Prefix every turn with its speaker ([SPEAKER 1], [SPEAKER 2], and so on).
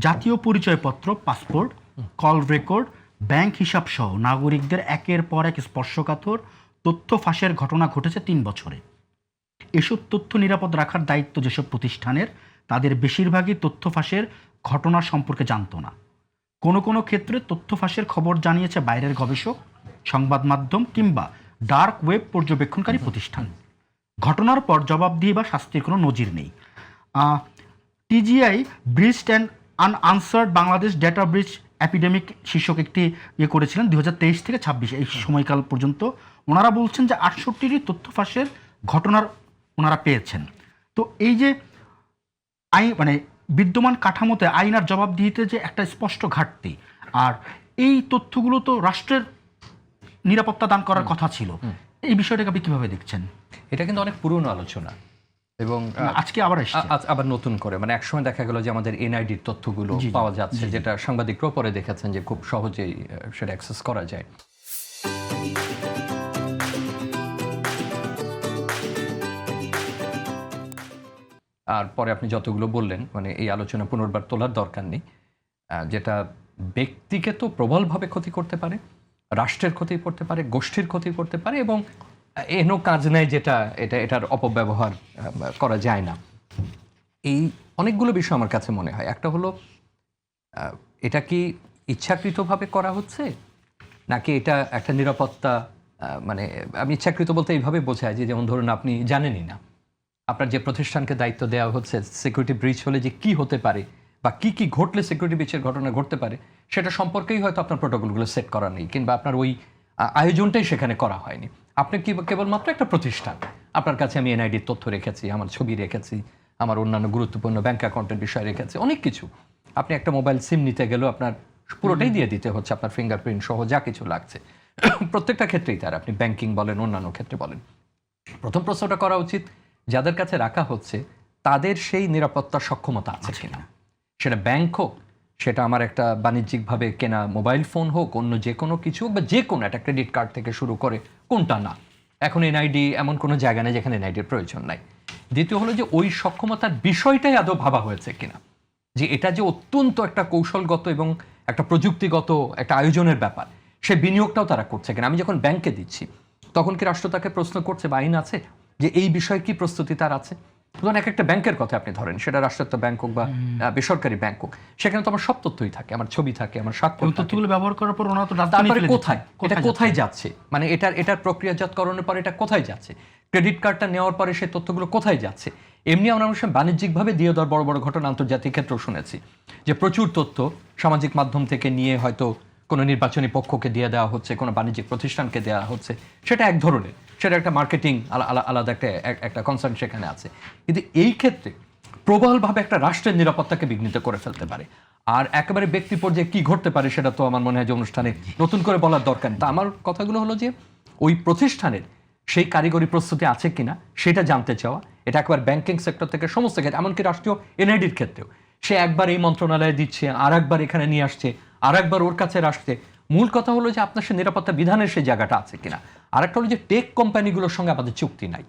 [SPEAKER 1] জাতীয় পরিচয়পত্র, passport, call record, bank হিসাব সহ নাগরিকদের একের পর এক স্পর্শকাতর তথ্য ফাঁসের ঘটনা ঘটেছে 3 বছরে। এসব তথ্য নিরাপদ রাখার দায়িত্ব যেসব প্রতিষ্ঠানের, তাদের বেশিরভাগই তথ্য ফাঁসের ঘটনা সম্পর্কে জানতো না। কোনো কোনো ক্ষেত্রে তথ্য ফাঁসের খবর জানিয়েছে বাইরের গবেষক, সংবাদ মাধ্যম কিংবা ডার্ক ওয়েব পর্যবেক্ষণকারী প্রতিষ্ঠান। ঘটনার পর জবাবদিহি বা শাস্তির কোনো নজির নেই। টিজিআই bridged and আনআনসার্ড Bangladesh data breach অ্যাপিডেমিক শীর্ষক একটি করেছিলেন 2023 থেকে 26 এই সময়কাল পর্যন্ত। ওনারা বলছেন যে 68টি তথ্য ফাঁসের ঘটনার ওনারা পেয়েছেন। তো এই যে বিদ্যমান কাঠামোতে আইন আর জবাবদিহিতে যে একটা স্পষ্ট ঘাটতি, আর এই তথ্যগুলো তো রাষ্ট্রের নিরাপত্তা দান করার কথা ছিল, এই বিষয়টাকে আপনি কিভাবে দেখছেন?
[SPEAKER 2] এটা কিন্তু অনেক পুরনো আলোচনা এবং
[SPEAKER 1] আজকে
[SPEAKER 2] আবার নতুন করে একসময় দেখা গেল যে আমাদের এনআইডির তথ্যগুলো পাওয়া যাচ্ছে, যেটা সাংবাদিকরাও পরে দেখেছেন যে খুব সহজেই সেটা অ্যাক্সেস করা যায়। আর পরে আপনি যতগুলো বললেন, এই আলোচনা পুনর্বার তোলার দরকার নেই। যেটা ব্যক্তিকে তো প্রবলভাবে ক্ষতি করতে পারে, রাষ্ট্রের ক্ষতি করতে পারে, গোষ্ঠীর ক্ষতি করতে পারে, এবং এনো কাজ নেই যেটা এটার অপব্যবহার করা যায় না। এই অনেকগুলো বিষয় আমার কাছে মনে হয়। একটা হলো, এটা কি ইচ্ছাকৃতভাবে করা হচ্ছে, নাকি এটা একটা নিরাপত্তা, আমি ইচ্ছাকৃত বলতে এইভাবে বোঝাই যে, যেমন ধরুন আপনি জানেনই না আপনার যে প্রতিষ্ঠানকে দায়িত্ব দেওয়া হচ্ছে সিকিউরিটি ব্রিচ হলে যে কি হতে পারে বা কি কি ঘটলে সিকিউরিটি ব্রিচের ঘটনা ঘটতে পারে, সেটা সম্পর্কেই হয়তো আপনার প্রোটোকলগুলো সেট করা নেই, কিংবা আপনার ওই আয়োজনটাই সেখানে করা হয়নি। আপনি কেবলমাত্র একটা প্রতিষ্ঠান, আপনার কাছে আমি এনআইডির তথ্য রেখেছি, আমার ছবি রেখেছি, আমার অন্যান্য গুরুত্বপূর্ণ ব্যাংক অ্যাকাউন্টের বিষয় রেখেছি, অনেক কিছু। আপনি একটা মোবাইল সিম নিতে গেলেও আপনার পুরোটাই দিয়ে দিতে হচ্ছে, আপনার ফিঙ্গারপ্রিন্ট সহ যা কিছু লাগছে। প্রত্যেকটা ক্ষেত্রেই তার, আপনি ব্যাংকিং বলেন, অন্যান্য ক্ষেত্রে বলেন। প্রথম প্রশ্নটা করা উচিত, যাদের কাছে রাখা হচ্ছে তাদের সেই নিরাপত্তার সক্ষমতা আছে কিনা। সেটা ব্যাংক হোক, সেটা আমার একটা বাণিজ্যিকভাবে কেনা মোবাইল ফোন হোক, অন্য যে কোনো কিছু হোক, বা যে কোনো একটা ক্রেডিট কার্ড থেকে শুরু করে, কোনটা না। এখন এনআইডি এমন কোনো জায়গা নেই যেখানে এনআইডির প্রয়োজন নাই। দ্বিতীয় হলো যে ওই সক্ষমতার বিষয়টাই আদৌ ভাবা হয়েছে কিনা, যে এটা যে অত্যন্ত একটা কৌশলগত এবং একটা প্রযুক্তিগত একটা আয়োজনের ব্যাপার, সে বিনিয়োগটাও তারা করছে কিনা। আমি যখন ব্যাংকে দিচ্ছি, তখন কি রাষ্ট্র তাকে প্রশ্ন করছে বা আইন আছে যে এই বিষয়ে কি প্রস্তুতি তার আছে? ধরুন একটা ব্যাংকের কথা আপনি ধরেন, সেটা রাষ্ট্রায়ত্ত ব্যাংক হোক বা বেসরকারি ব্যাংক হোক, সেখানে তো আমার সব তথ্যই থাকে, আমার ছবি থাকে, আমার স্বাক্ষর,
[SPEAKER 1] তথ্যগুলো ব্যবহার করার পর ওনারা তো
[SPEAKER 2] তারপরে কোথায় যাচ্ছে, এটার প্রক্রিয়াজাতকরণের পর এটা কোথায় যাচ্ছে, ক্রেডিট কার্ডটা নেওয়ার পরে সেই তথ্যগুলো কোথায় যাচ্ছে। এমনি আমরা অনেক সময় বাণিজ্যিকভাবে দিয়ে দেওয়ার বড় বড় ঘটনা আন্তর্জাতিক ক্ষেত্রেও শুনেছি, যে প্রচুর তথ্য সামাজিক মাধ্যম থেকে নিয়ে হয়তো কোনো নির্বাচনী পক্ষকে দিয়ে দেওয়া হচ্ছে, কোনো বাণিজ্যিক প্রতিষ্ঠানকে দেওয়া হচ্ছে। সেটা এক ধরনের, সেটা একটা মার্কেটিং, আলাদা একটা কনসার্ন সেখানে আছে। কিন্তু এই ক্ষেত্রে প্রবলভাবে একটা রাষ্ট্রের নিরাপত্তাকে বিঘ্নিত করে ফেলতে পারে। আর একেবারে ব্যক্তি পর্যায়ে কি ঘটতে পারে সেটা তো আমার মনে হয় যে অনুষ্ঠানে নতুন করে বলার দরকার নেই। তা আমার কথাগুলো হলো যে, ওই প্রতিষ্ঠানের সেই কারিগরি প্রস্তুতি আছে কিনা সেটা জানতে চাওয়া। এটা একবার ব্যাংকিং সেক্টর থেকে সমস্ত ক্ষেত্রে, এমনকি রাষ্ট্রীয় এনআইডির ক্ষেত্রেও, সে একবার এই মন্ত্রণালয়ে দিচ্ছে, আর একবার এখানে নিয়ে আসছে, আর একবার ওর কাছে আসছে। মূল কথা হলো যে আপনার সে নিরাপত্তা বিধানের সেই জায়গাটা আছে কিনা। আর একটা হলো যে টেক কোম্পানিগুলোর সঙ্গে আমাদের চুক্তি নাই।